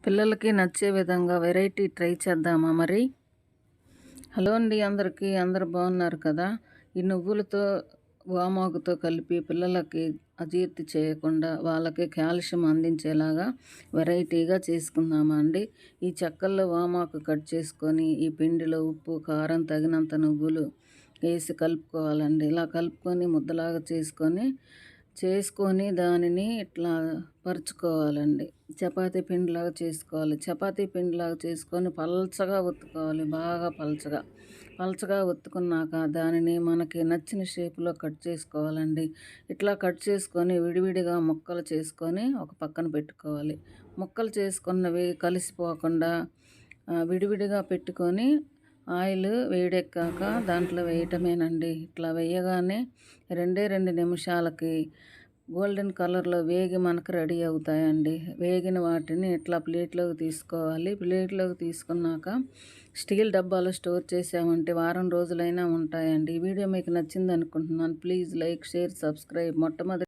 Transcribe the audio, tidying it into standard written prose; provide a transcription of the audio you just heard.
పిల్లలకి నచ్చే విధంగా వెరైటీ ట్రై చేద్దామా మరి? హలో అండి అందరికీ. అందరూ బాగున్నారు కదా? ఈ నువ్వులతో, వామాకుతో కలిపి పిల్లలకి అజీర్తి చేయకుండా వాళ్ళకి కాల్షియం అందించేలాగా వెరైటీగా చేసుకుందామా అండి? ఈ చెక్కల్లో వామాకు కట్ చేసుకొని, ఈ పిండిలో ఉప్పు, కారం తగినంత నువ్వులు వేసి కలుపుకోవాలండి. ఇలా కలుపుకొని ముద్దలాగా చేసుకొని దానిని ఇట్లా పరుచుకోవాలండి. చపాతీ పిండిలాగా చేసుకోవాలి. చపాతీ పిండిలాగా చేసుకొని పల్చగా ఒత్తుకోవాలి. బాగా పల్చగా ఒత్తుకున్నాక దానిని మనకి నచ్చిన షేపులో కట్ చేసుకోవాలండి. ఇట్లా కట్ చేసుకొని విడివిడిగా ముక్కలు చేసుకొని ఒక పక్కన పెట్టుకోవాలి. ముక్కలు చేసుకున్నవి కలిసిపోకుండా విడివిడిగా పెట్టుకొని ఆయిల్ వేడెక్కాక దాంట్లో వేయటమేనండి. ఇట్లా వేయగానే 2 నిమిషాలకి గోల్డెన్ కలర్లో వేగి మనకు రెడీ అవుతాయండి. వేగిన వాటిని ఇట్లా ప్లేట్లోకి తీసుకోవాలి. ప్లేట్లోకి తీసుకున్నాక స్టీల్ డబ్బాలో స్టోర్ చేసామంటే వారం రోజులైనా ఉంటాయండి. ఈ వీడియో మీకు నచ్చింది అనుకుంటున్నాను. Please like, share, subscribe. మొట్టమొదటి